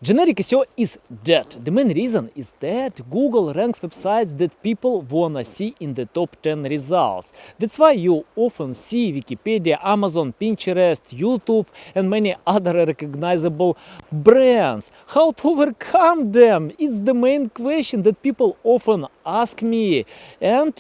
Generic SEO is dead. The main reason is that Google ranks websites that people wanna see in the top 10 results. That's why you often see Wikipedia, Amazon, Pinterest, YouTube, and many other recognizable brands. How to overcome them? It's the main question that people often ask me. And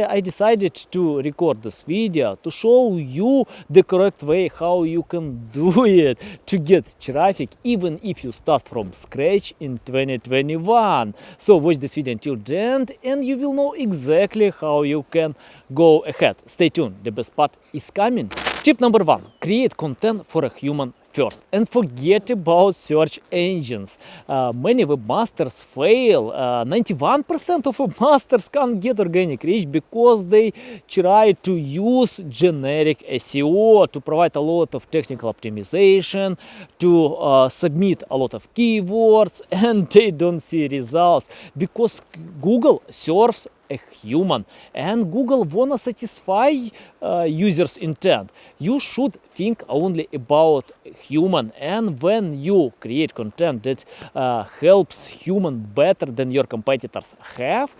I decided to record this video to show you the correct way how you can do it to get traffic even if you start from scratch in 2021. So watch this video until the end and you will know exactly how you can go ahead. Stay tuned, the best part is coming. Tip number 1: create content for a human first and forget about search engines. Many webmasters fail. 91% of webmasters can't get organic reach because they try to use generic SEO to provide a lot of technical optimization, to submit a lot of keywords, and they don't see results because Google serves a human and Google wanna satisfy users intent. You should think only about human, and when you create content that helps human better than your competitors have,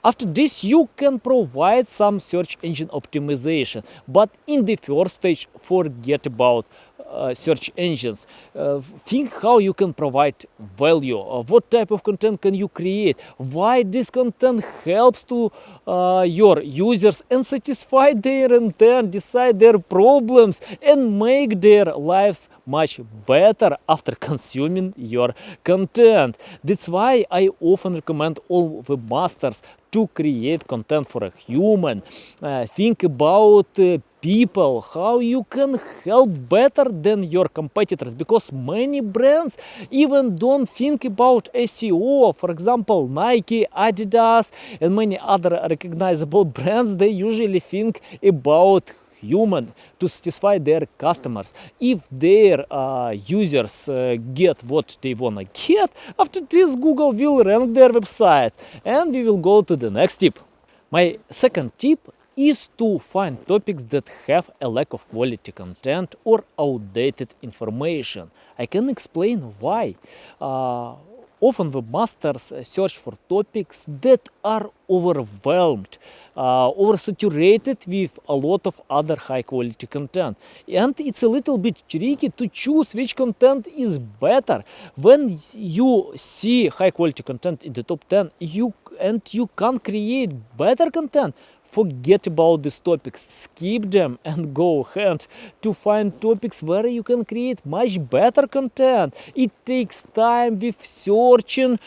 after this you can provide some search engine optimization, but in the first stage forget about search engines. Think how you can provide value, what type of content can you create, why this content helps to your users and satisfy their intent, decide their problems and make their lives much better after consuming your content. That's why I often recommend all webmasters to create content for a human. Think about people, how you can help better than your competitors, because many brands even don't think about SEO. For example, Nike, Adidas, and many other recognizable brands, they usually think about human to satisfy their customers. If their users get what they wanna get, after this Google will rank their website. And we will go to the next tip. My second tip is to find topics that have a lack of quality content or outdated information. I can explain why. Often webmasters search for topics that are overwhelmed, oversaturated with a lot of other high quality content. And it's a little bit tricky to choose which content is better. When you see high quality content in the top 10, you can't create better content, forget about these topics, skip them and go ahead to find topics where you can create much better content. It takes time with searching,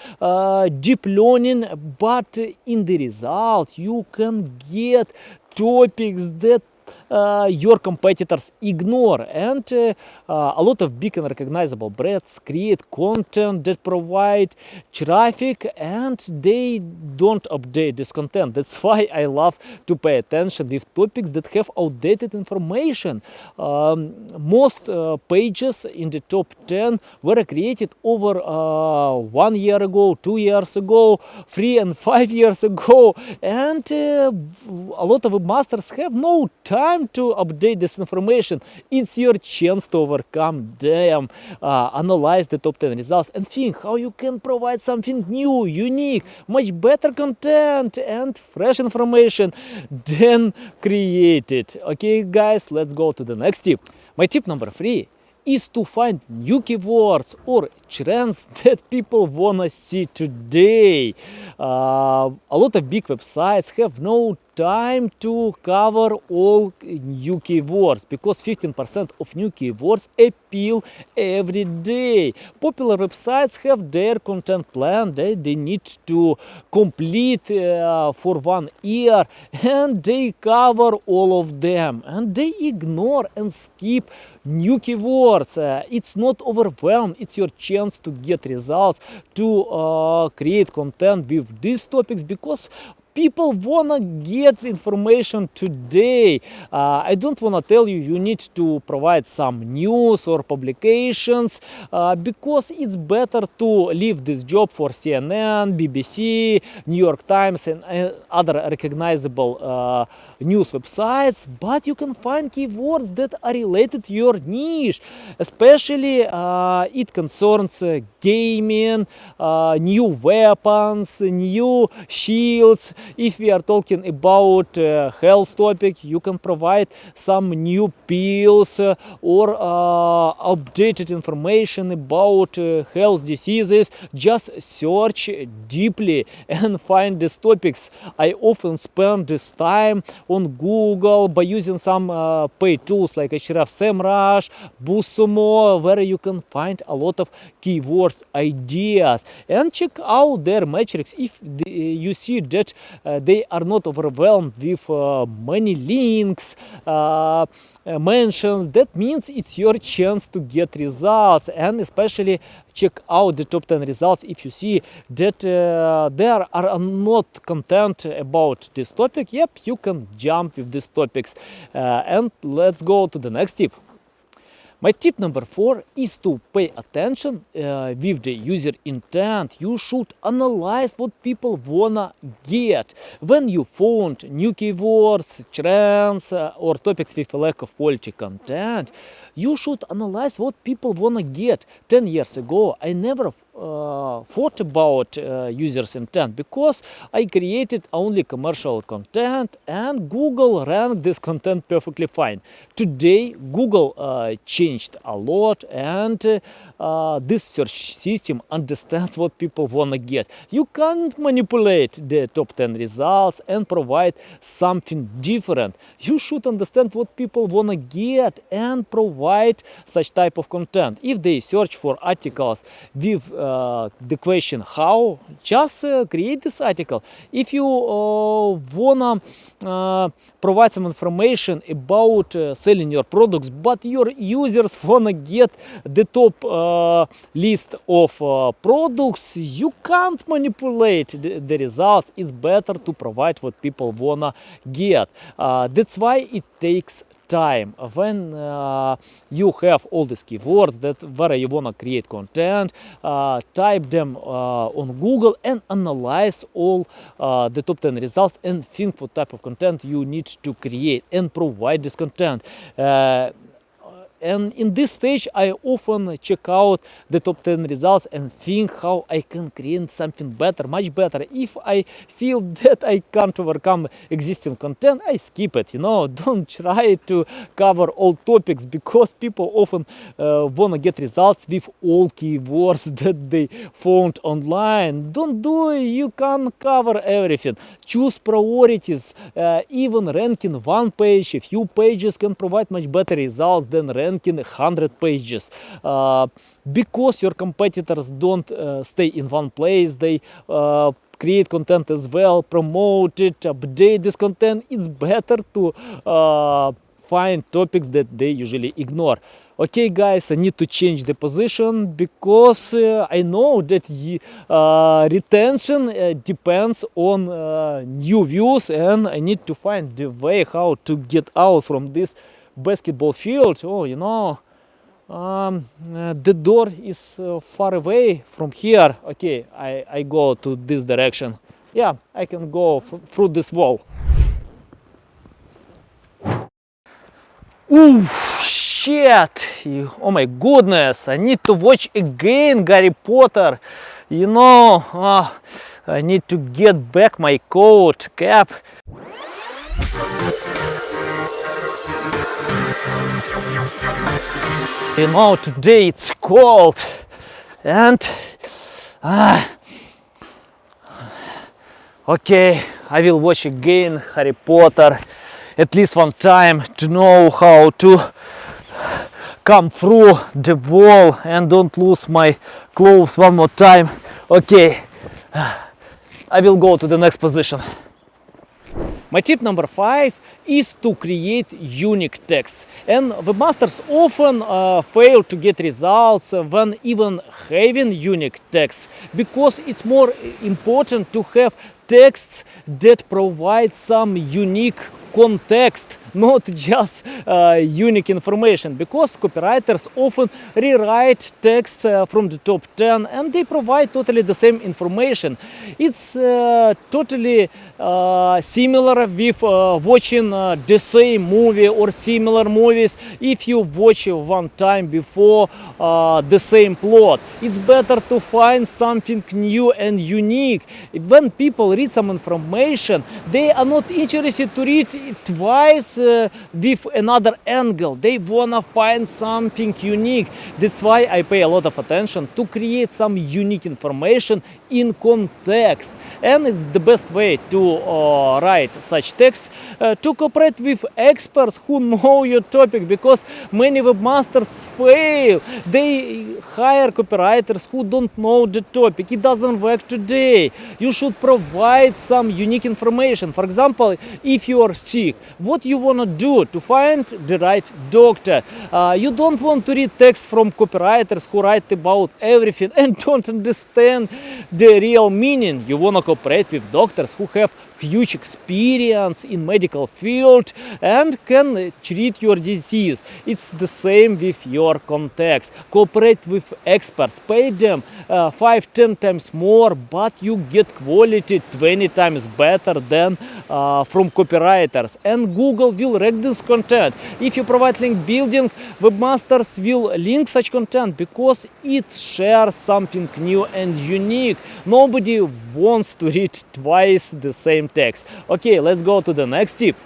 deep learning, but in the result you can get topics that your competitors ignore. And a lot of big and recognizable brands create content that provide traffic and they don't update this content. That's why I love to pay attention with topics that have outdated information. Most pages in the top 10 were created over 1 year ago, 2 years ago, 3 and 5 years ago, and a lot of webmasters have no time to update this information. It's your chance to overcome them, analyze the top 10 results and think how you can provide something new, unique, much better content and fresh information than created. Okay guys, let's go to the next tip. My tip number 3 is to find new keywords or trends that people wanna see today. A lot of big websites have no time to cover all new keywords because 15% of new keywords appeal every day. Popular websites have their content plan that they need to complete for 1 year, and they cover all of them and they ignore and skip new keywords. It's not overwhelmed, it's your chance to get results, to create content with these topics, because people wanna get information today. I don't wanna tell you you need to provide some news or publications because it's better to leave this job for CNN, BBC, New York Times and other recognizable news websites, but you can find keywords that are related to your niche, especially it concerns gaming, new weapons, new shields. If we are talking about health topic, you can provide some new pills or updated information about health diseases. Just search deeply and find these topics. I often spend this time on Google by using some paid tools like Ahrefs, BuzzSumo, where you can find a lot of keyword ideas, and check out their metrics. If you see that they are not overwhelmed with many links, mentions, that means it's your chance to get results. And especially check out the top 10 results if you see that there are not content about this topic. Yep, you can jump with these topics. And let's go to the next tip. My tip number 4 is to pay attention with the user intent. You should analyze what people wanna get. When you found new keywords, trends, or topics with a lack of quality content, you should analyze what people wanna get. 10 years ago, I never thought about users intent because I created only commercial content and Google ranked this content perfectly fine. Today Google changed a lot and this search system understands what people wanna get. You can't manipulate the top 10 results and provide something different. You should understand what people wanna get and provide such type of content. If they search for articles with the question how, just create this article. If you wanna provide some information about selling your products, but your users wanna get the top list of products, you can't manipulate the results. It's better to provide what people wanna get. That's why it takes time. When you have all these keywords that where you wanna create content, type them on Google and analyze all the top 10 results and think what type of content you need to create and provide this content. And in this stage, I often check out the top 10 results and think how I can create something better, much better. If I feel that I can't overcome existing content, I skip it. Don't try to cover all topics because people often want to get results with all keywords that they found online. Don't do it. You can't cover everything. Choose priorities. Even ranking one page, a few pages can provide much better results than ranking 100 pages. Because your competitors don't stay in one place, they create content as well, promote it, update this content. It's better to find topics that they usually ignore. Okay guys, I need to change the position because I know that retention depends on new views, and I need to find the way how to get out from this basketball field. The door is far away from here. Okay, I go to this direction. Yeah, I can go through this wall. Ooh, shit! Oh my goodness! I need to watch again Harry Potter. I need to get back my coat, cap. Today it's cold and okay, I will watch again Harry Potter at least one time to know how to come through the wall and don't lose my clothes one more time. Okay, I will go to the next position. My tip number 5 is to create unique text. And webmasters often fail to get results when even having unique text, because it's more important to have texts that provide some unique context, not just unique information, because copywriters often rewrite texts from the top 10 and they provide totally the same information. It's totally similar with watching the same movie or similar movies. If you watch one time before the same plot, it's better to find something new and unique. When people read some information, they are not interested to read it twice with another angle. They wanna find something unique. That's why I pay a lot of attention to create some unique information in context. And it's the best way to write such texts, to cooperate with experts who know your topic, because many webmasters fail. They hire copywriters who don't know the topic. It doesn't work today. You should provide some unique information. For example, if you are sick, what you want to do to find the right doctor? You don't want to read texts from copywriters who write about everything and don't understand the real meaning. You want to cooperate with doctors who have huge experience in medical field and can treat your disease. It's the same with your context. Cooperate with experts, pay them 5-10 times more, but you get quality 20 times better than from copywriters. And Google will rank this content. If you provide link building, webmasters will link such content because it shares something new and unique. Nobody wants to read twice the same text. Okay, let's go to the next tip.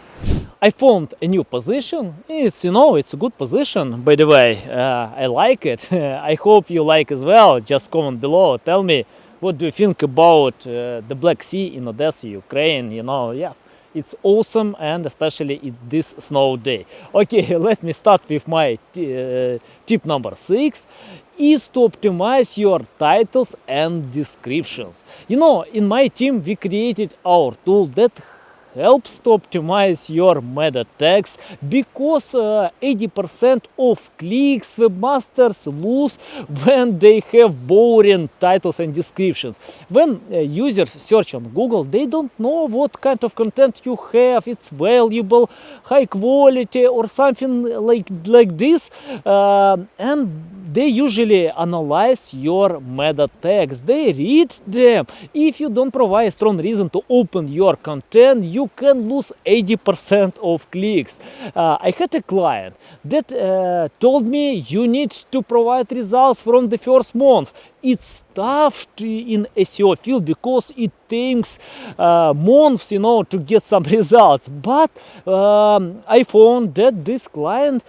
I found a new position. It's a good position, by the way. I like it. I hope you like as well. Just comment below. Tell me, what do you think about the Black Sea in Odessa, Ukraine? It's awesome, and especially in this snow day. Okay, let me start with my tip number 6. Is to optimize your titles and descriptions. In my team we created our tool that helps to optimize your meta tags, because 80% of clicks webmasters lose when they have boring titles and descriptions. When users search on Google, they don't know what kind of content you have. It's valuable, high quality, or something like this, and they usually analyze your meta tags. They read them. If you don't provide a strong reason to open your content, you can lose 80% of clicks. I had a client that told me you need to provide results from the first month. It's tough in SEO field because it takes months, to get some results. But I found that this client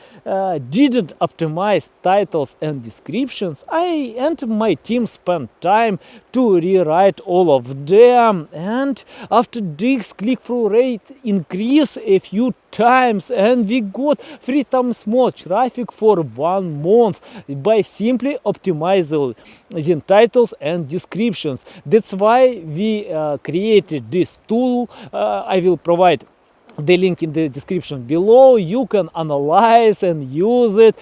didn't optimize titles and descriptions. I and my team spent time to rewrite all of them, and after this, click-through rate increased a few times, and we got 3 times more traffic for 1 month by simply optimizing titles and descriptions. That's why we created this tool. I will provide the link in the description below. You can analyze and use it.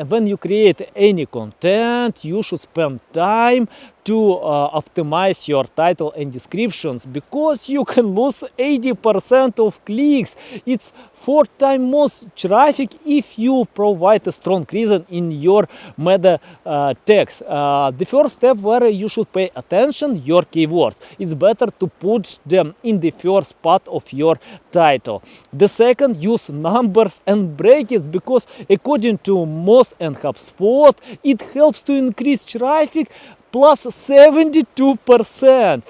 When you create any content, you should spend time to optimize your title and descriptions, because you can lose 80% of clicks. It's 4 times more traffic if you provide a strong reason in your meta text. The first step where you should pay attention, your keywords. It's better to put them in the first part of your title. The second, use numbers and brackets, because according to Moz and HubSpot, it helps to increase traffic plus 72%.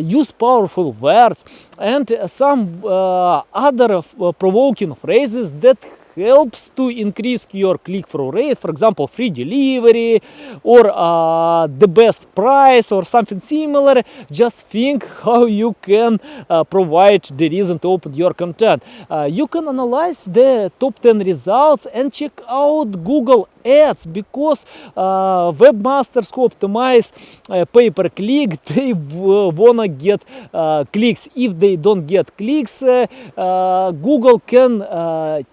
Use powerful words and some other provoking phrases that helps to increase your click-through rate. For example, free delivery or the best price or something similar. Just think how you can provide the reason to open your content. You can analyze the top 10 results and check out Google ads because webmasters who optimize pay-per-click, they wanna get clicks. If they don't get clicks, Google can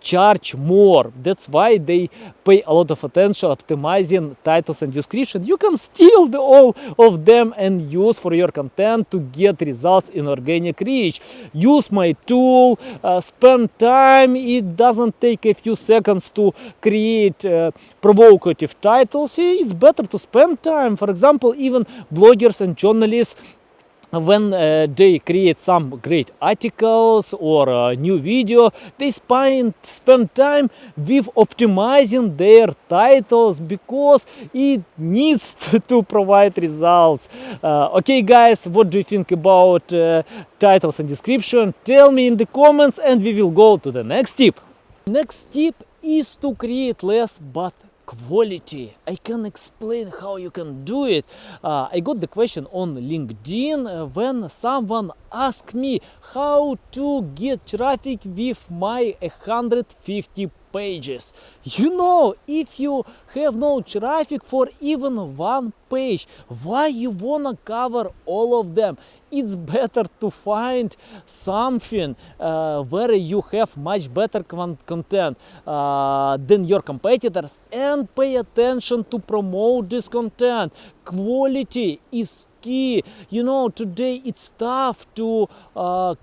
charge more. That's why they pay a lot of attention optimizing titles and description. You can steal all of them and use for your content to get results in organic reach. Use my tool, spend time. It doesn't take a few seconds to create provocative titles. It's better to spend time. For example, even bloggers and journalists, when they create some great articles or a new video, they spend time with optimizing their titles because it needs to provide results. Okay guys, what do you think about titles and description? Tell me in the comments and we will go to the next tip. Next tip is to create less but quality. I can explain how you can do it. I got the question on LinkedIn when someone asked me how to get traffic with my 150 pages. You know, if you have no traffic for even one page, why you wanna cover all of them? It's better to find something where you have much better content than your competitors and pay attention to promote this content. Quality is key. You know, today it's tough to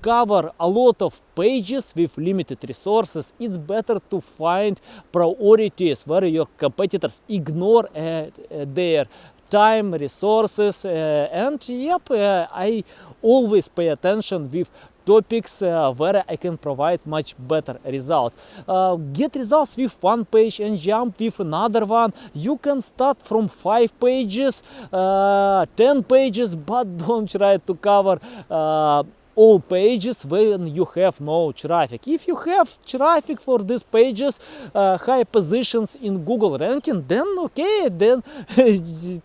cover a lot of pages with limited resources. It's better to find priorities where your competitors ignore their time, resources, and yep, I always pay attention with topics where I can provide much better results. Get results with one page and jump with another one. You can start from 5 pages, 10 pages, but don't try to cover all pages when you have no traffic. If you have traffic for these pages, high positions in Google ranking, then okay, then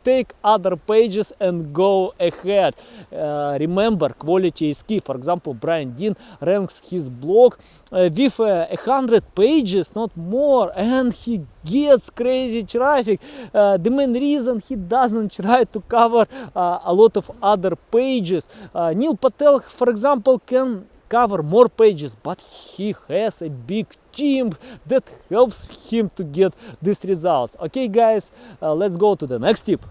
take other pages and go ahead. Remember, quality is key. For example, Brian Dean ranks his blog with 100 pages, not more, and he gets crazy traffic. The main reason he doesn't try to cover a lot of other pages. Neil Patel, for example, can cover more pages, but he has a big team that helps him to get these results. Okay guys, let's go to the next tip.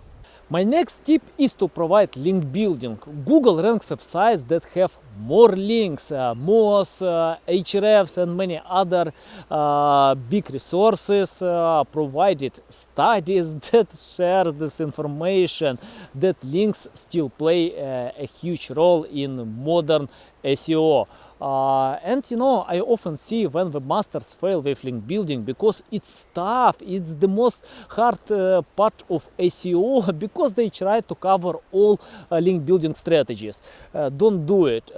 My next tip is to provide link building. Google ranks websites that have more links, Moz, Ahrefs and many other big resources provided studies that shares this information, that links still play a huge role in modern SEO. And you know, I often see when webmasters fail with link building because it's tough, it's the most hard part of SEO because they try to cover all link building strategies. Don't do it.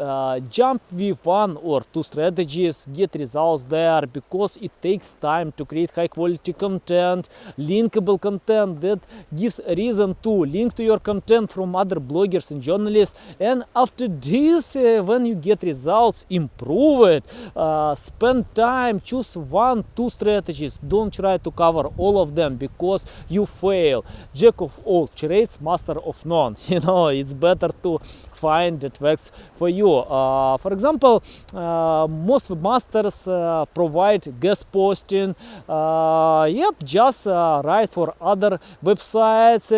Jump with 1 or 2 strategies, get results there because it takes time to create high quality content, linkable content that gives a reason to link to your content from other bloggers and journalists. And after this, when you get results, improve it. Spend time, choose 1-2 strategies. Don't try to cover all of them because you fail. Jack of all trades, master of none. You know, it's better to find that works for you. For example, most webmasters provide guest posting. Just write for other websites.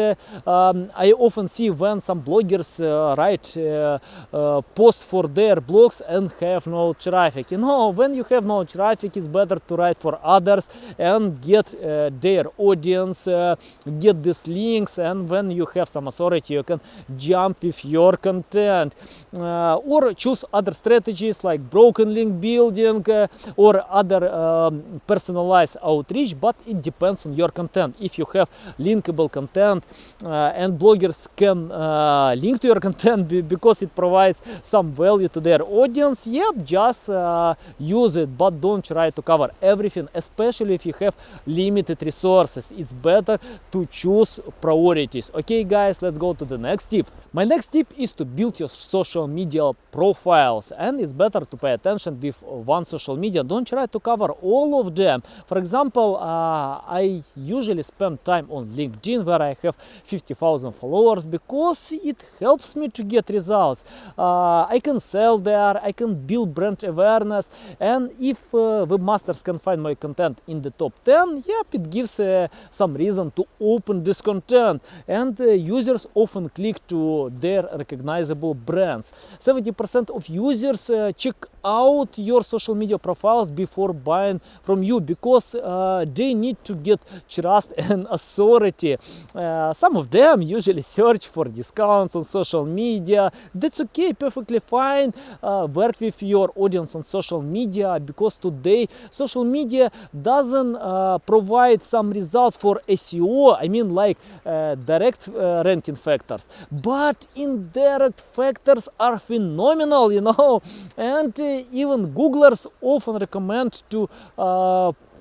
I often see when some bloggers write posts for their blogs and have no traffic. You know, when you have no traffic, it's better to write for others and get their audience, get these links, and when you have some authority, you can jump with your content. Or choose other strategies like broken link building or other personalized outreach, but it depends on your content. If you have linkable content and bloggers can link to your content because it provides some value to their audience, just use it, but don't try to cover everything, especially if you have limited resources. It's better to choose priorities. Okay guys, let's go to the next tip. My next tip is to build your social media profiles, and it's better to pay attention with one social media. Don't try to cover all of them. For example, I usually spend time on LinkedIn, where I have 50,000 followers, because it helps me to get results. I can sell there, I can build brand awareness, and if webmasters can find my content in the top 10, yep, it gives some reason to open this content, and users often click to their recognizable brands. 70% of users check out your social media profiles before buying from you, because they need to get trust and authority. Some of them usually search for discounts on social media. That's okay, perfectly fine. Work with your audience on social media, because today social media doesn't provide some results for SEO, I mean like direct ranking factors, but indirect factors are phenomenal, you know, and even Googlers often recommend to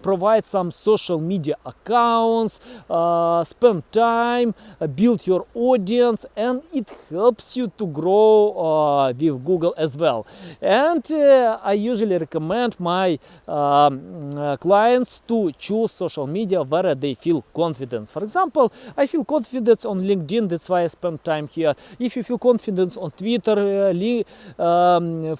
provide some social media accounts, spend time, build your audience, and it helps you to grow with Google as well. And I usually recommend my clients to choose social media where they feel confidence. For example, I feel confidence on LinkedIn, that's why I spend time here. If you feel confidence on Twitter,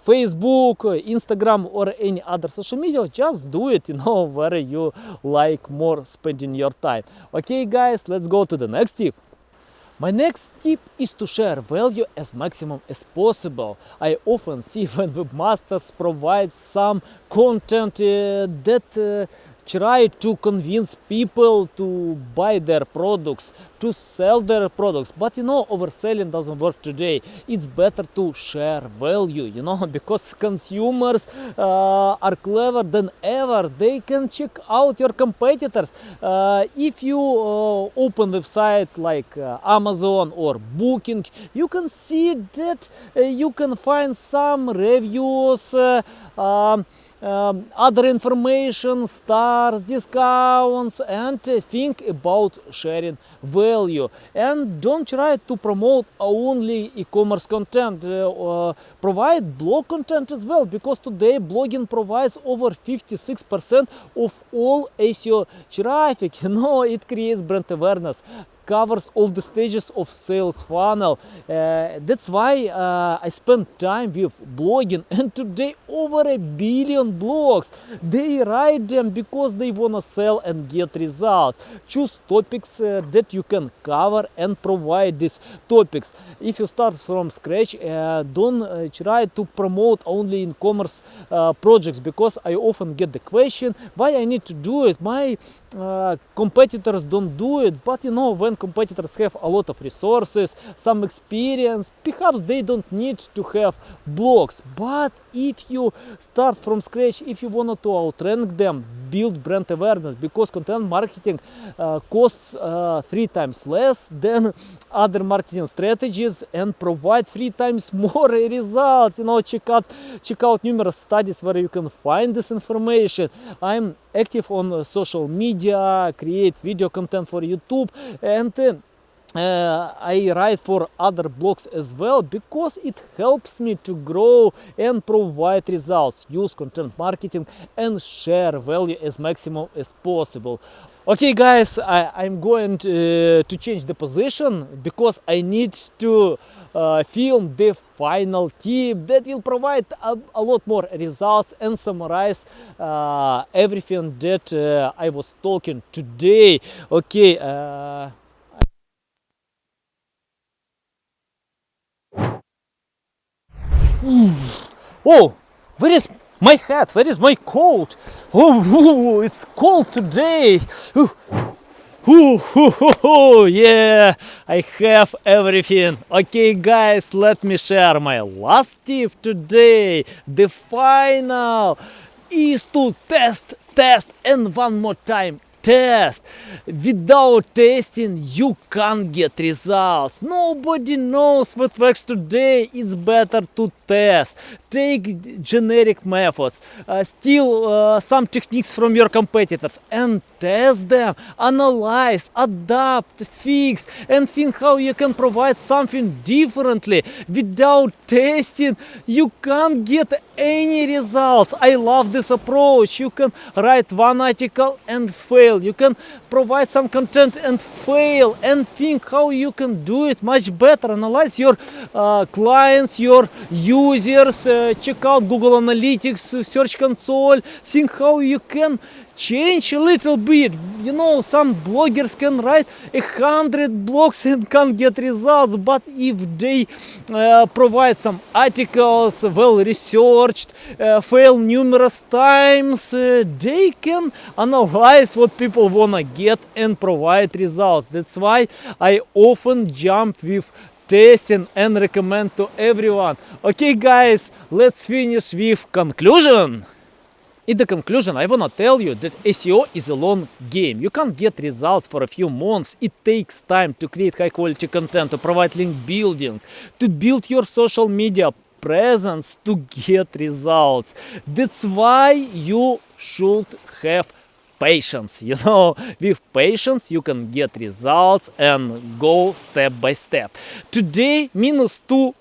Facebook, Instagram, or any other social media, just do it, you know, where you like more spending your time. Okay guys, let's go to the next tip. My next tip is to share value as maximum as possible. I often see when webmasters provide some content that try to convince people to buy their products, to sell their products. But you know, overselling doesn't work today. It's better to share value, you know, because consumers are clever than ever. They can check out your competitors. If you open website like Amazon or Booking, you can see that you can find some reviews, other information, stars, discounts, and think about sharing value. And don't try to promote only e-commerce content. Provide blog content as well, because today blogging provides over 56% of all SEO traffic. You know, it creates brand awareness, covers all the stages of sales funnel. That's why I spend time with blogging, and today over 1 billion blogs. They write them because they wanna sell and get results. Choose topics that you can cover and provide these topics. If you start from scratch, don't try to promote only e-commerce projects, because I often get the question why I need to do it. My competitors don't do it. But you know, when competitors have a lot of resources, some experience, perhaps they don't need to have blogs. But if you start from scratch, if you want to outrank them, build brand awareness, because content marketing costs 3 times less than other marketing strategies and provide 3 times more results. You know, check out numerous studies where you can find this information. I'm active on social media, create video content for YouTube, and I write for other blogs as well, because it helps me to grow and provide results. Use content marketing and share value as maximum as possible. Okay guys, I'm going to change the position, because I need to film the final tip that will provide a lot more results and summarize everything that I was talking today. Okay. Oh, where is my hat? Where is my coat? Oh, it's cold today. Yeah, I have everything. Okay, guys, let me share my last tip today. The final is to test, and one more time test. Without testing, you can't get results. Nobody knows what works today. It's better to test. Take generic methods, steal some techniques from your competitors and test them, analyze, adapt, fix, and think how you can provide something differently. Without testing, you can't get any results. I love this approach. You can write one article and fail. You can provide some content and fail, and think how you can do it much better. Analyze your clients, your users, check out Google Analytics, Search Console, think how you can change a little bit. You know, some bloggers can write 100 blogs and can't get results, but if they provide some articles, well researched, fail numerous times, they can analyze what people wanna get and provide results. That's why I often jump with testing and recommend to everyone. Okay guys, let's finish with conclusion. In the conclusion, I wanna tell you that SEO is a long game. You can't get results for a few months. It takes time to create high quality content, to provide link building, to build your social media presence, to get results. That's why you should have patience. You know, with patience you can get results and go step by step. Today -2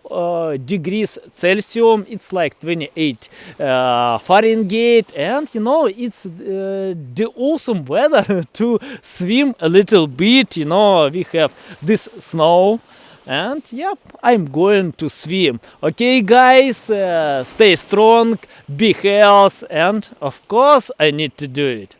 degrees Celsius, it's like 28 Fahrenheit, and you know, it's the awesome weather to swim a little bit. You know, we have this snow, and yep, I'm going to swim. Okay guys, stay strong, be healthy, and of course I need to do it.